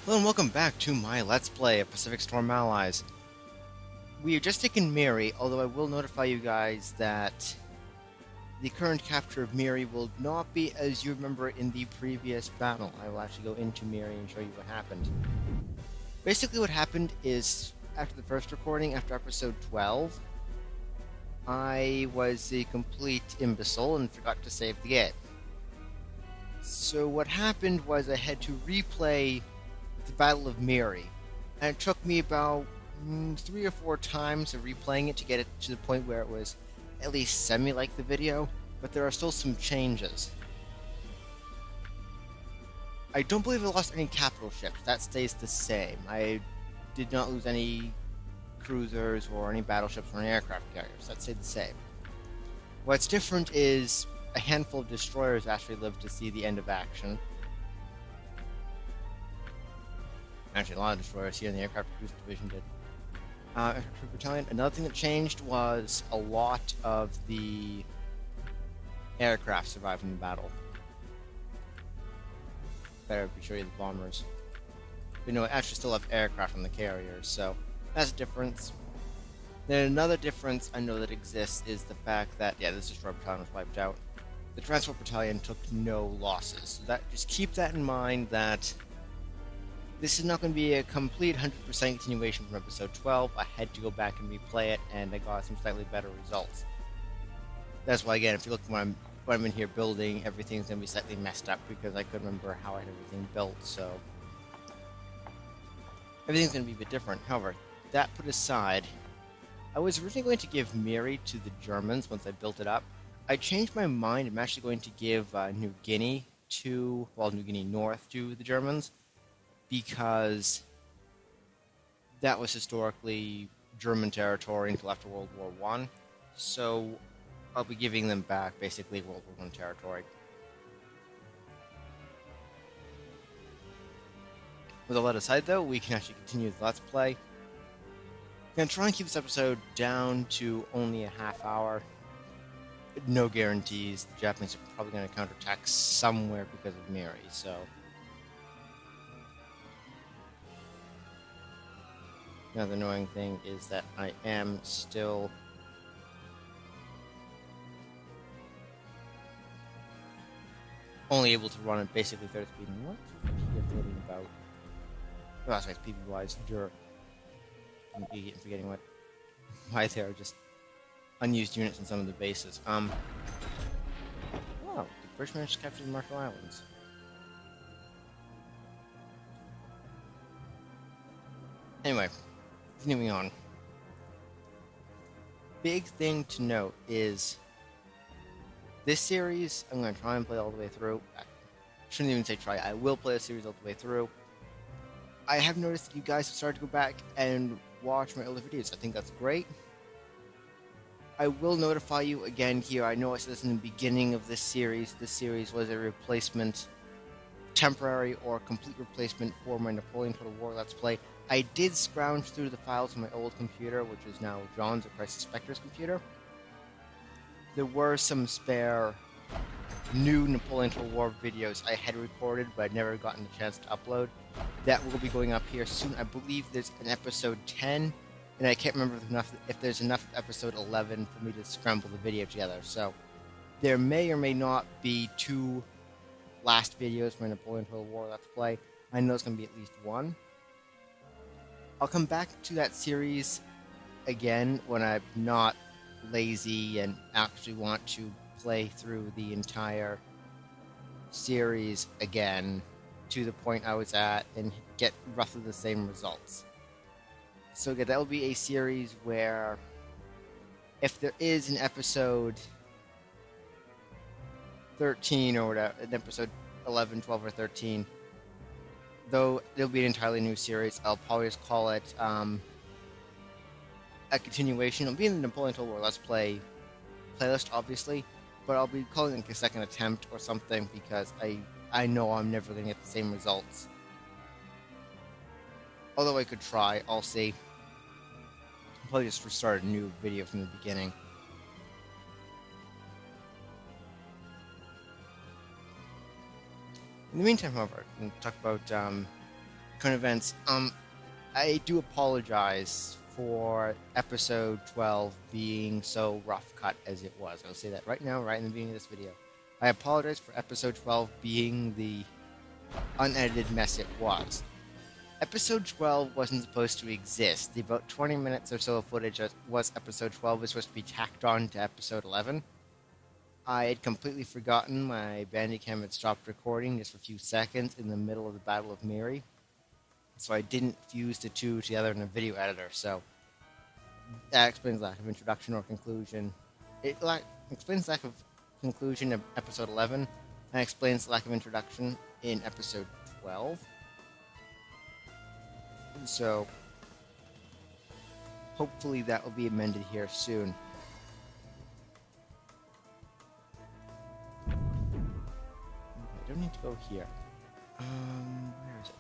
Hello and welcome back to my Let's Play of Pacific Storm Allies. We have just taken Miri, although I will notify you guys that the current capture of Miri will not be as you remember in the previous battle. I will actually go into Miri and show you what happened. Basically what happened is, after the first recording, after episode 12, I was a complete imbecile and forgot to save the game. So what happened was I had to replay the Battle of Miri, and it took me about 3 or 4 times of replaying it to get it to the point where it was at least semi-like the video, but there are still some changes. I don't believe I lost any capital ships. That stays the same. I did not lose any cruisers or any battleships or any aircraft carriers. That stayed the same. What's different is a handful of destroyers actually lived to see the end of action. Actually, a lot of destroyers here in the aircraft cruise division did. Aircraft battalion. Another thing that changed was a lot of the aircraft survived in the battle. Better be sure you the bombers. But no, I actually still have aircraft on the carriers, so that's a difference. Then another difference I know that exists is the fact that, yeah, this destroyer battalion was wiped out. The transport battalion took no losses. So just keep that in mind that this is not going to be a complete 100% continuation from episode 12. I had to go back and replay it, and I got some slightly better results. That's why, again, if you look when I'm in here building, everything's going to be slightly messed up because I couldn't remember how I had everything built, so everything's going to be a bit different. However, that put aside, I was originally going to give Miri to the Germans once I built it up. I changed my mind. I'm actually going to give New Guinea North to the Germans, because that was historically German territory until after World War I. So I'll be giving them back basically World War I territory. With all that aside, though, we can actually continue the Let's Play. I'm going to try and keep this episode down to only a half hour. No guarantees. The Japanese are probably going to counterattack somewhere because of Miri, so another annoying thing is that I am still only able to run at basically 30 speed. What are floating about? Oh, that's right, PB-wise, Dur. I'm an idiot forgetting why there are just unused units in some of the bases. Wow, the British managed to capture the Marshall Islands. Anyway, continuing on. Big thing to note is this series, I'm going to try and play all the way through. I shouldn't even say try, I will play the series all the way through. I have noticed that you guys have started to go back and watch my older videos. I think that's great. I will notify you again here. I know I said this in the beginning of this series. This series was a replacement, temporary or complete replacement for my Napoleon Total War Let's Play. I did scrounge through the files on my old computer, which is now John's or Crisis Spectre's computer. There were some spare new Napoleon Total War videos I had recorded, but I'd never gotten the chance to upload. That will be going up here soon. I believe there's an episode 10, and I can't remember if there's enough episode 11 for me to scramble the video together. So there may or may not be 2 last videos for Napoleon Total War Let's Play. I know it's going to be at least 1. I'll come back to that series again when I'm not lazy and actually want to play through the entire series again to the point I was at and get roughly the same results. So again, that will be a series where if there is an episode 13 or whatever, an episode 11, 12, or 13, though it'll be an entirely new series, I'll probably just call it a continuation. It'll be in the Napoleon Total War Let's Play playlist, obviously, but I'll be calling it like a second attempt or something because I know I'm never going to get the same results. Although I could try, I'll see. I'll probably just restart a new video from the beginning. In the meantime, however, I'm going to talk about current events. I do apologize for episode 12 being so rough cut as it was. I'll say that right now, right in the beginning of this video. I apologize for episode 12 being the unedited mess it was. Episode 12 wasn't supposed to exist. The about 20 minutes or so of footage that was episode 12 was supposed to be tacked on to episode 11. I had completely forgotten my Bandicam had stopped recording just for a few seconds in the middle of the Battle of Miri. So I didn't fuse the two together in a video editor, so that explains lack of introduction or conclusion. It explains lack of conclusion of episode 11, and explains lack of introduction in episode 12. So hopefully that will be amended here soon. I don't need to go here. Where is it?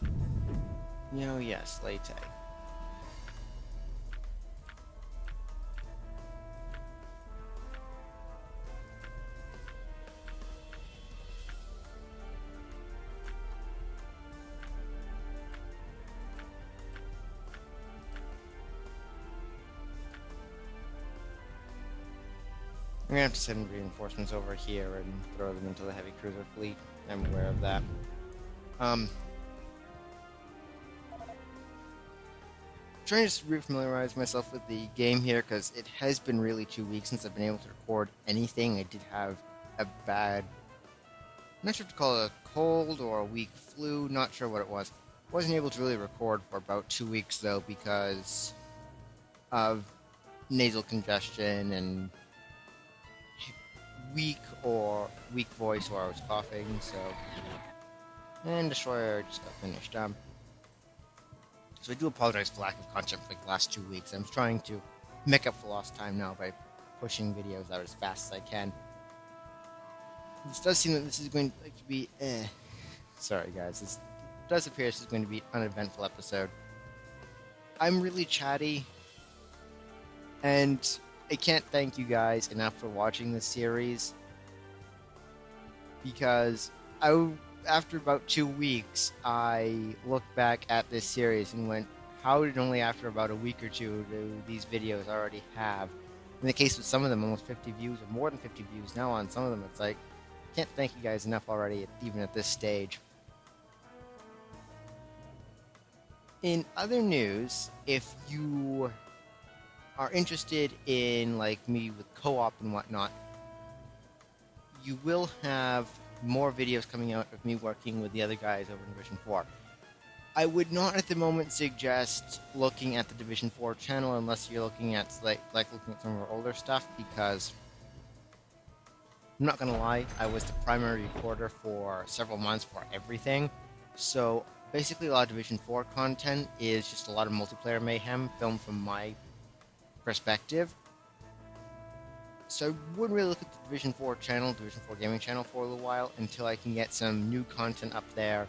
Oh yes, Leyte. I'm gonna have to send reinforcements over here and throw them into the heavy cruiser fleet. I'm aware of that. Trying to just refamiliarize myself with the game here because it has been really 2 weeks since I've been able to record anything. I did have a bad, I'm not sure if to call it a cold or a weak flu, not sure what it was. Wasn't able to really record for about 2 weeks though because of nasal congestion and weak voice or I was coughing, so. And Destroyer just got finished. So I do apologize for lack of content for the last 2 weeks. I'm trying to make up for lost time now by pushing videos out as fast as I can. This does seem that this is going to be sorry guys, this does appear this is going to be an uneventful episode. I'm really chatty, and I can't thank you guys enough for watching this series, because after about 2 weeks, I looked back at this series and went, how did only after about a week or two do these videos already have? In the case with some of them, almost 50 views, or more than 50 views now on some of them, it's like, I can't thank you guys enough already, even at this stage. In other news, if you are interested in, like me, with co-op and whatnot, you will have more videos coming out of me working with the other guys over in Division 4. I would not at the moment suggest looking at the Division 4 channel unless you're looking at like looking at some of our older stuff, because I'm not gonna lie, I was the primary reporter for several months for everything. So basically a lot of Division 4 content is just a lot of multiplayer mayhem filmed from my perspective. So I wouldn't really look at the Division 4 channel, Division 4 gaming channel, for a little while until I can get some new content up there,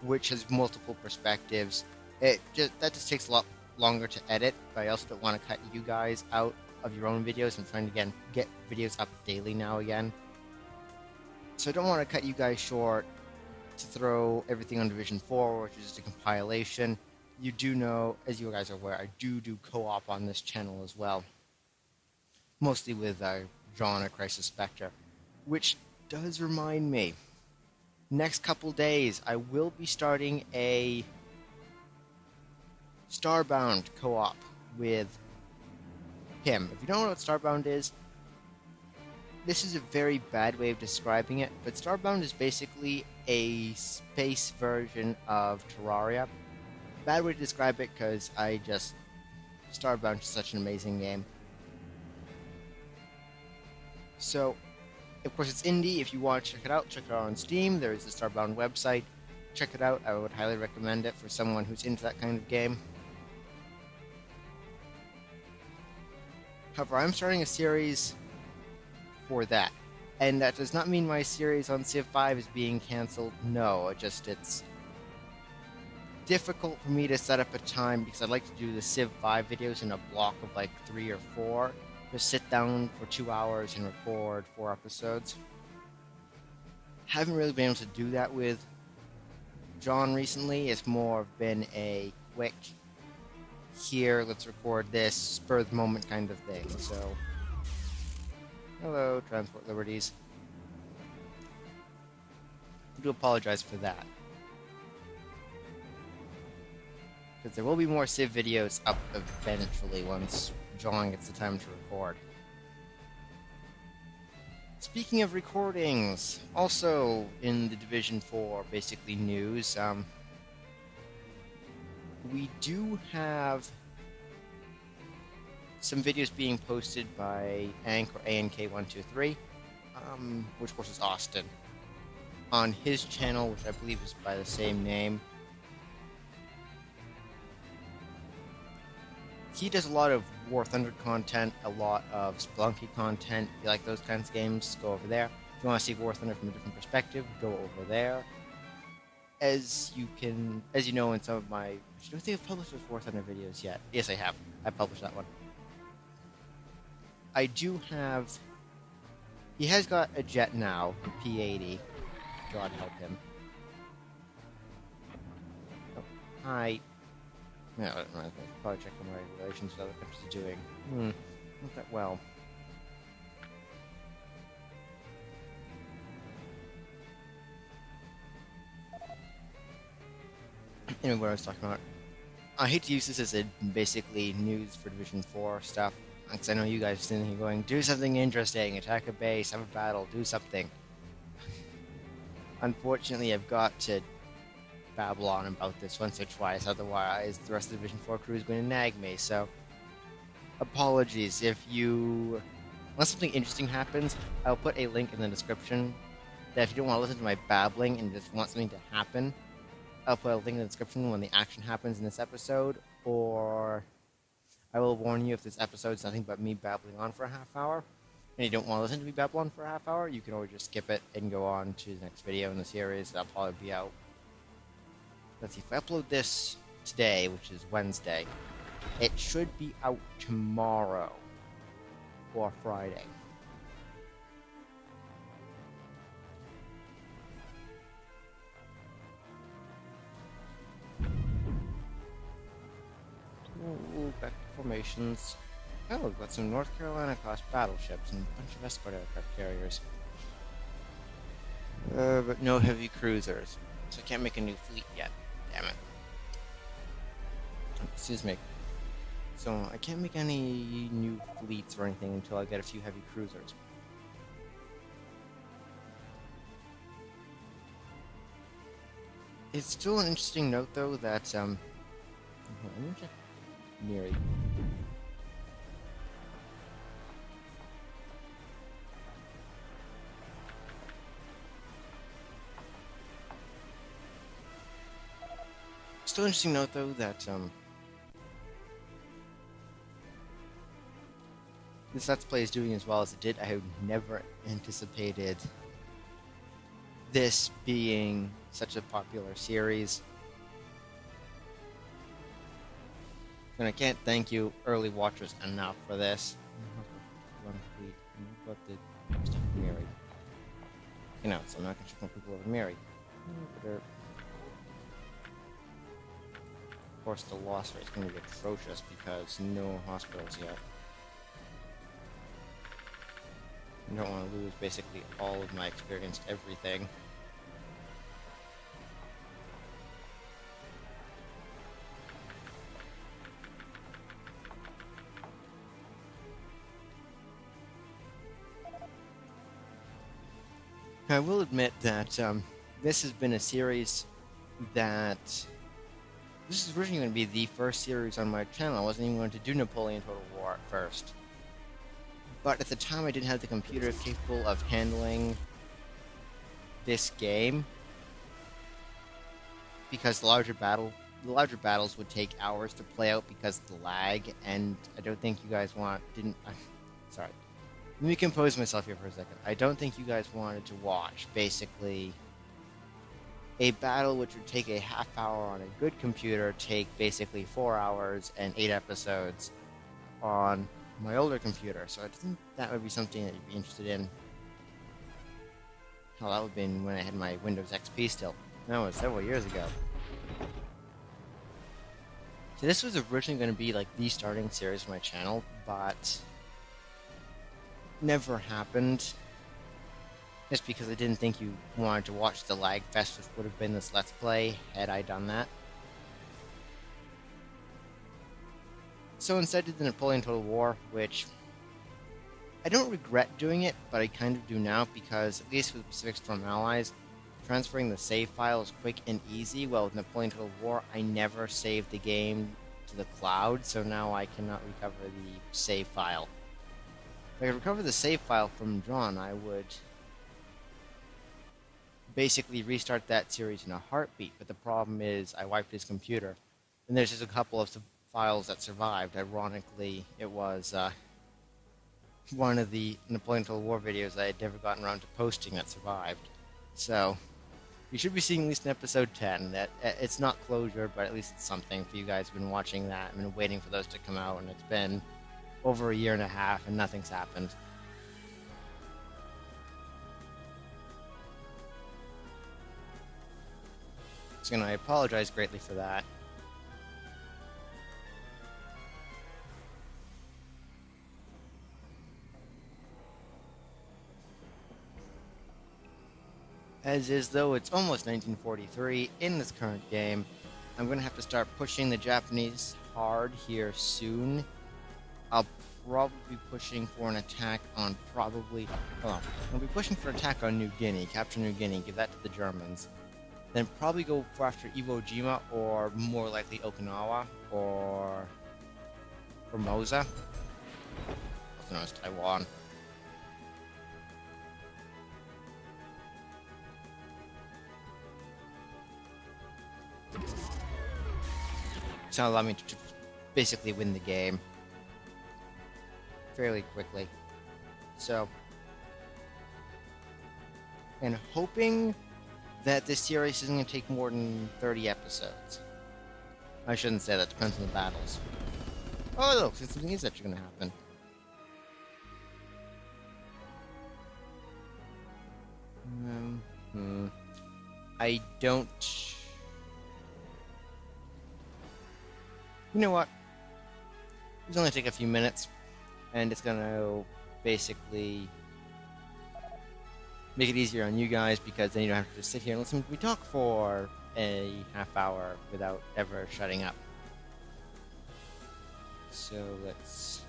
which has multiple perspectives. That just takes a lot longer to edit, but I also don't want to cut you guys out of your own videos. I'm trying to get videos up daily now again. So I don't want to cut you guys short to throw everything on Division 4, which is just a compilation. You do know, as you guys are aware, I do co-op on this channel as well. Mostly with John or Crisis Spectre. Which does remind me, next couple days I will be starting a Starbound co-op with him. If you don't know what Starbound is, this is a very bad way of describing it, but Starbound is basically a space version of Terraria. Bad way to describe it because Starbound is such an amazing game. So, of course, it's indie. If you want to check it out on Steam. There is the Starbound website. Check it out. I would highly recommend it for someone who's into that kind of game. However, I'm starting a series for that. And that does not mean my series on Civ 5 is being cancelled. No, it's difficult for me to set up a time because I'd like to do the Civ 5 videos in a block of like 3 or 4. Just sit down for 2 hours and record 4 episodes. Haven't really been able to do that with John recently. It's more been a quick, here, let's record this, spur of the moment kind of thing. So, hello, Transport Liberties. I do apologize for that. Because there will be more Civ videos up eventually once John gets the time to record. Speaking of recordings, also in the Division 4, basically news, we do have some videos being posted by Ank or ANK123, which of course is Austin, on his channel, which I believe is by the same name. He does a lot of War Thunder content, a lot of Spelunky content. If you like those kinds of games, go over there. If you want to see War Thunder from a different perspective, go over there. As you know in some of my... I don't think I've published those War Thunder videos yet. Yes, I have. I published that one. I do have... He has got a jet now, a P-80. God help him. Oh, hi. Yeah, I don't know. Probably check on my relations with other countries are doing. Not that well. Anyway, what I was talking about. I hate to use this as a basically news for Division 4 stuff, because I know you guys are sitting here going, do something interesting, attack a base, have a battle, do something. Unfortunately, I've got to babble on about this once or twice, otherwise the rest of the Division 4 crew is going to nag me, so apologies. Unless something interesting happens, I'll put a link in the description that if you don't want to listen to my babbling and just want something to happen, I'll put a link in the description when the action happens in this episode, or I will warn you if this episode's nothing but me babbling on for a half hour, and you don't want to listen to me babble on for a half hour, you can always just skip it and go on to the next video in the series. That'll probably be out. Let's see, if I upload this today, which is Wednesday, it should be out tomorrow or Friday. Ooh, back to formations. Oh, we've got some North Carolina-class battleships and a bunch of escort aircraft carriers. But no heavy cruisers, so I can't make a new fleet yet. Damn it. Excuse me. So I can't make any new fleets or anything until I get a few heavy cruisers. It's still an interesting note, though, that, let me check Miri. Still interesting note, though, that, this Let's Play is doing as well as it did. I had never anticipated this being such a popular series. And I can't thank you, early watchers, enough for this. What the stuff Miri? You know, so I'm not gonna ship more people over Miri. Of course, the loss rate is going to be atrocious because no hospitals yet. I don't want to lose basically all of my experienced everything. I will admit that this has been a series that... This is originally going to be the first series on my channel. I wasn't even going to do Napoleon Total War at first. But at the time I didn't have the computer capable of handling this game. Because the larger battles would take hours to play out because of the lag, and I don't think you guys sorry. Let me compose myself here for a second. I don't think you guys wanted to watch, basically, a battle which would take a half hour on a good computer take basically 4 hours and 8 episodes on my older computer. So I think that would be something that you'd be interested in. Hell, that would have been when I had my Windows XP still. That was several years ago. So this was originally going to be like the starting series of my channel, but never happened. Just because I didn't think you wanted to watch the lag fest, which would have been this Let's Play had I done that. So instead I did the Napoleon Total War, which I don't regret doing it, but I kind of do now because, at least with Pacific Storm Allies, transferring the save file is quick and easy. Well, with Napoleon Total War, I never saved the game to the cloud, so now I cannot recover the save file. If I could recover the save file from John, I would basically restart that series in a heartbeat, but the problem is I wiped his computer, and there's just a couple of files that survived. Ironically, it was one of the Napoleon Total War videos I had never gotten around to posting that survived. So, you should be seeing at least in episode 10. That it's not closure, but at least it's something for you guys who've been watching that. I've been waiting for those to come out, and it's been over a year and a half, and nothing's happened. So, I apologize greatly for that. As is, though, it's almost 1943 in this current game. I'm going to have to start pushing the Japanese hard here soon. I'll probably be pushing for an attack on I'll be pushing for an attack on New Guinea, capture New Guinea, give that to the Germans. Then probably go for after Iwo Jima, or more likely Okinawa, or Formosa, also known as Taiwan. It's gonna allow me to basically win the game fairly quickly. So, and hoping that this series isn't going to take more than 30 episodes. I shouldn't say that, depends on the battles. Oh, look, something is actually going to happen. I don't... You know what? It's only take a few minutes, and it's going to basically make it easier on you guys, because then you don't have to just sit here and listen to me talk for a half hour without ever shutting up. So let's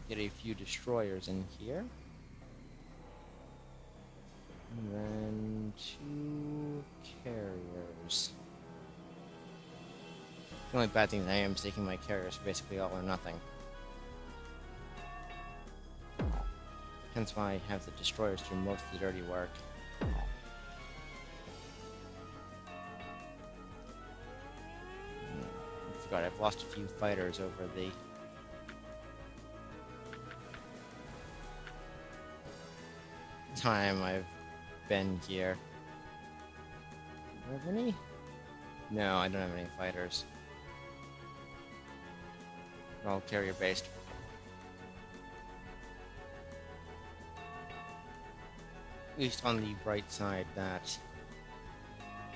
get a few destroyers in here. And then 2 carriers. The only bad thing that I am is taking my carriers for basically all or nothing. Hence why I have the destroyers do most of the dirty work. I forgot, I've lost a few fighters over the... time I've been here. Do I have any? No, I don't have any fighters. They're all carrier based. At least on the bright side, that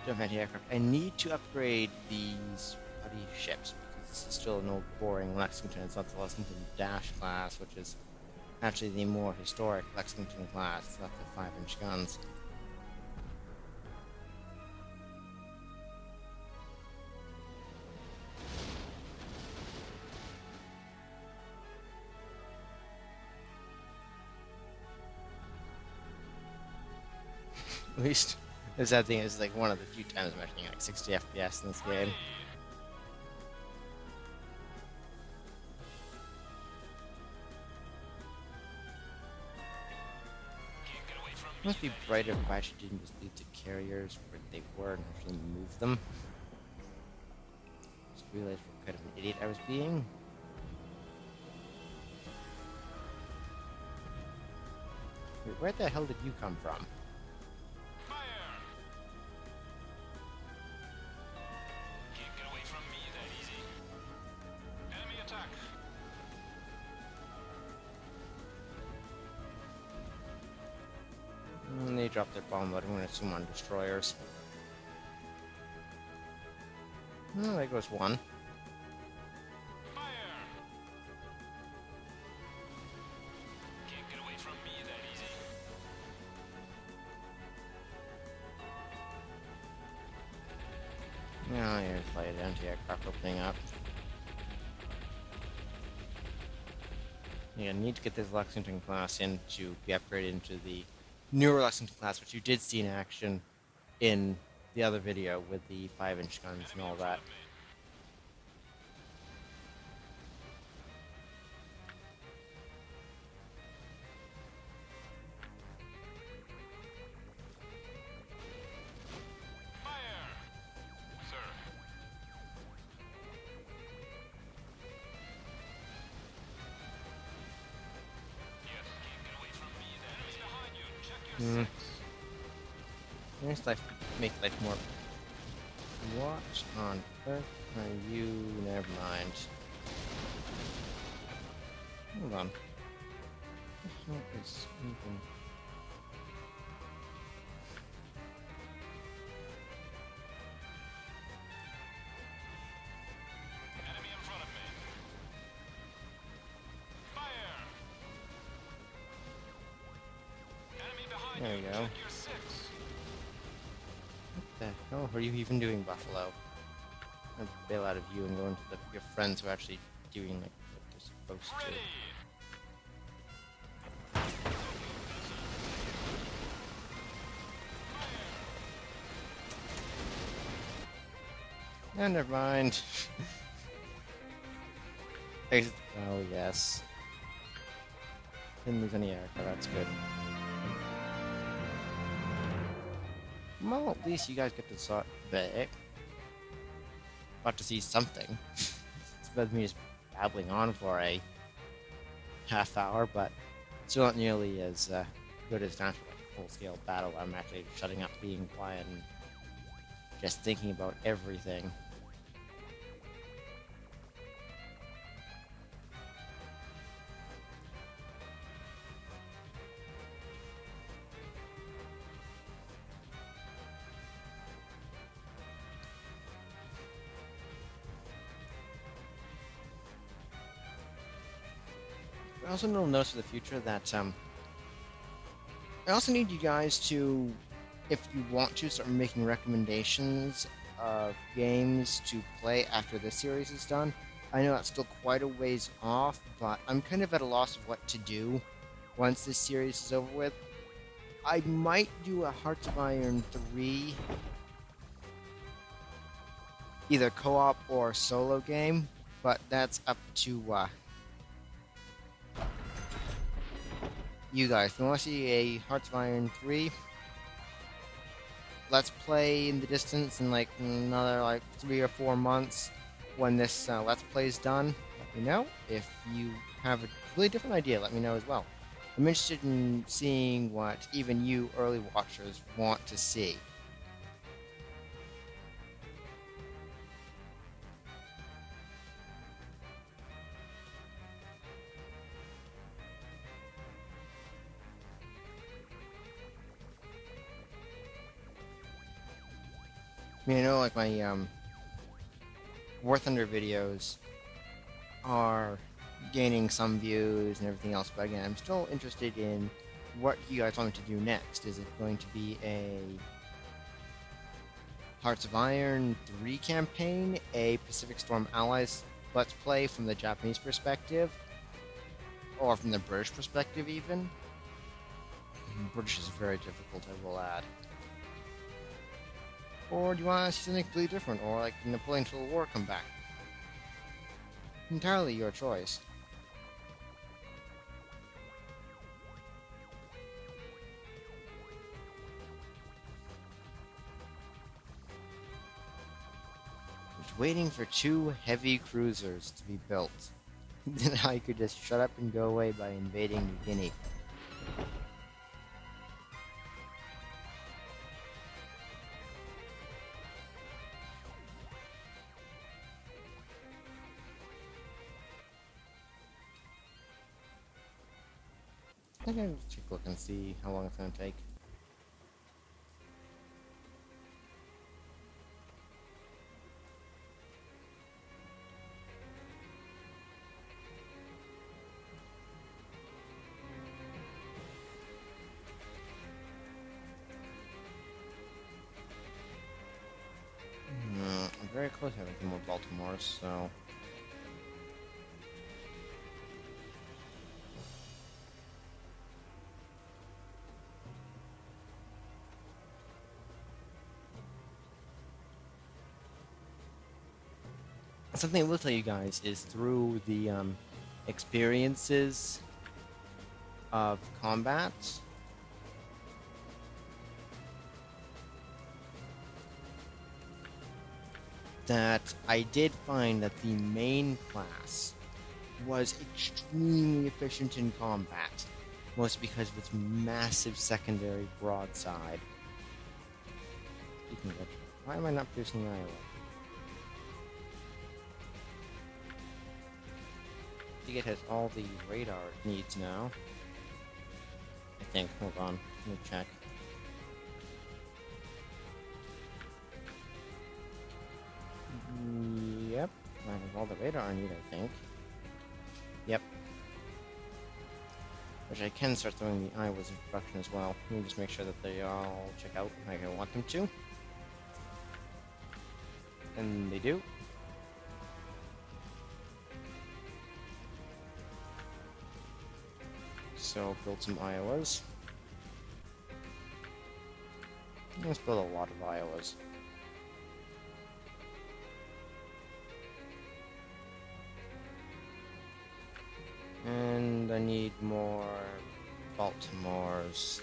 jump anti-aircraft. I need to upgrade these bloody ships, because this is still an old boring Lexington. It's not the Lexington Dash class, which is actually the more historic Lexington class. It's got the 5-inch guns. At least, the sad thing is, like, one of the few times I'm actually like 60 FPS in this game. It must be brighter if I actually didn't just leave the carriers where they were and actually move them. Just realized what kind of an idiot I was being. Wait, where the hell did you come from? may drop their bomb, but I'm going to assume on destroyers. Oh, there goes one. Oh, here's light anti-aircraft opening up. Yeah, need to get this Lexington class in to be upgraded into the newer Lexington class, which you did see in action in the other video with the 5-inch guns and all that. Here's life, make life more. What on earth are you? Never mind. Hold on. What the hell is even? Enemy in front of me. Fire! Enemy behind There you. we go. Check your six. What the hell are you even doing, Buffalo? I'd bail out of you and go into your friends who are actually doing like what they're supposed to. Ready. Never mind. Oh, yes. Didn't lose any air, but that's good. Well, at least you guys get to start back. Got to see something. It's better than me just babbling on for a half hour, but still not nearly as good as natural like full-scale battle. I'm actually shutting up, being quiet, and just thinking about everything. I also notice for the future that I also need you guys to, if you want to, start making recommendations of games to play after this series is done. I know that's still quite a ways off, but I'm kind of at a loss of what to do once this series is over with. I might do a Hearts of Iron 3, either co-op or solo game, but that's up to you guys. If you want to see a Hearts of Iron 3, let's play in the distance in like another like 3 or 4 months when this let's play is done. Let me know. If you have a completely different idea, let me know as well. I'm interested in seeing what even you early watchers want to see. I mean, I know like my War Thunder videos are gaining some views and everything else, but again, I'm still interested in what you guys want me to do next. Is it going to be a Hearts of Iron 3 campaign, a Pacific Storm Allies Let's Play from the Japanese perspective, or from the British perspective even? British is very difficult, I will add. Or do you want to see something completely different, or like Napoleon Total War come back? Entirely your choice. Just waiting for 2 heavy cruisers to be built. Then I could just shut up and go away by invading New Guinea. I can take a look and see how long it's going to take. very close to having more Baltimores, so... Something I will tell you guys is through the experiences of combat, that I did find that the main class was extremely efficient in combat, mostly because of its massive secondary broadside. Speaking of which, why am I not producing Iowa? I think it has all the radar it needs now. I think. Hold on. Let me check. Yep. I have all the radar I need, I think. Yep. Which I can start throwing the Iowas in production as well. Let me just make sure that they all check out like I want them to. And they do. So build some Iowas. Let's build a lot of Iowas. And I need more Baltimores.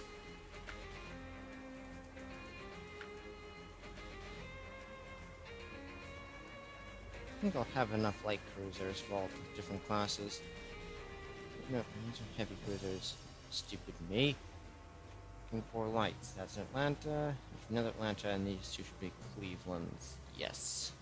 I think I'll have enough light cruisers for all the different classes. No, these are heavy cruisers. Stupid me. Looking for lights. That's Atlanta. Another Atlanta, and these two should be Clevelands. Yes.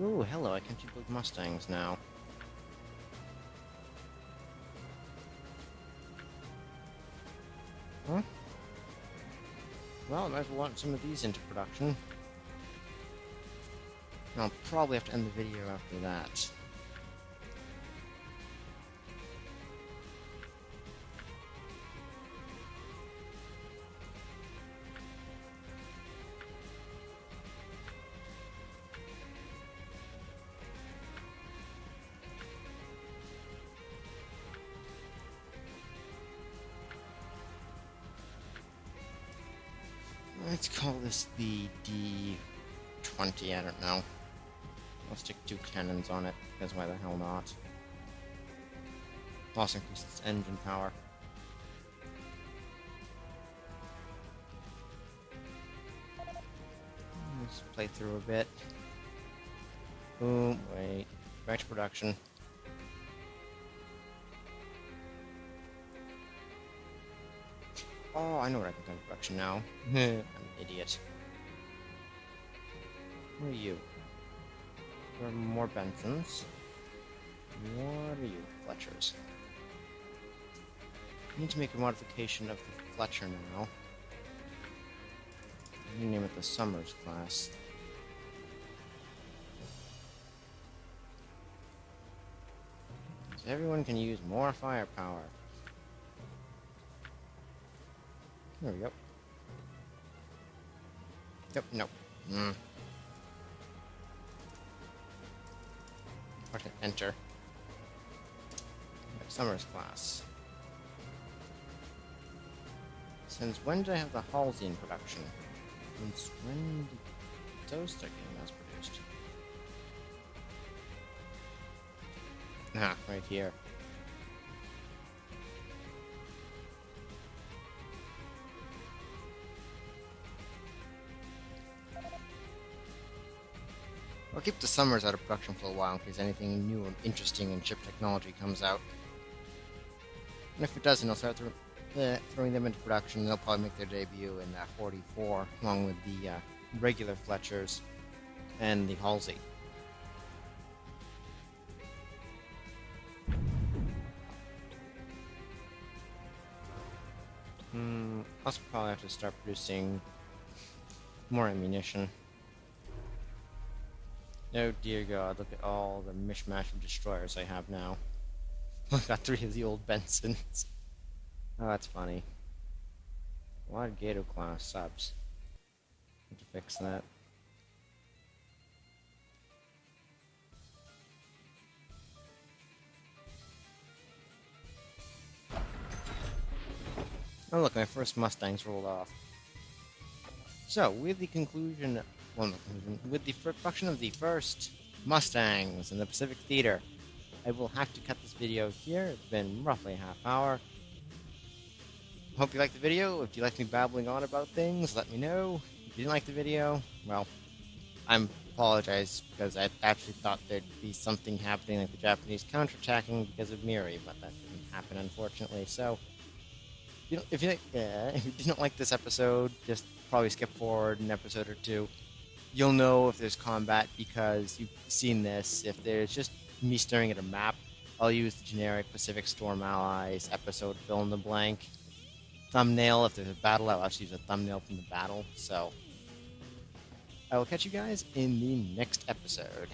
Ooh, hello, I can build Mustangs now. Huh? Well, I might as well want some of these into production. And I'll probably have to end the video after that. Let's call this the D20, I don't know. I'll stick 2 cannons on it, because why the hell not? Also increase its engine power. Let's play through a bit. Boom, wait. Back to production. Oh, I know what I can do in production now. I'm an idiot. Who are you? There are more Bensons. What are you? Fletchers. I need to make a modification of the Fletcher now. I'm gonna name it the Summers class. So everyone can use more firepower. There we go. Yep, no. What can enter? Summers class. Since when did I have the Halsey in production? Since when did those start getting mass produced? Ah, right here. I'll keep the Summers out of production for a while in case anything new and interesting in ship technology comes out. And if it doesn't, I'll start throwing them into production, and they'll probably make their debut in 44, along with the regular Fletchers and the Halsey. Also probably have to start producing more ammunition. Oh dear God, look at all the mishmash of destroyers I have now. I've got 3 of the old Bensons. Oh, that's funny. A lot of Gato class subs. Need to fix that. Oh look, my first Mustangs rolled off. So, with the conclusion, well, not conclusion, with the production of the first Mustangs in the Pacific Theater, I will have to cut this video here. It's been roughly a half hour. Hope you liked the video. If you like me babbling on about things, let me know. If you didn't like the video, well, I apologize because I actually thought there'd be something happening like the Japanese counterattacking because of Miri, but that didn't happen, unfortunately. So, if you didn't like this episode, just probably skip forward an episode or two. You'll know if there's combat because you've seen this. If there's just me staring at a map, I'll use the generic Pacific Storm Allies episode fill in the blank thumbnail. If there's a battle, I'll actually use a thumbnail from the battle. So I will catch you guys in the next episode.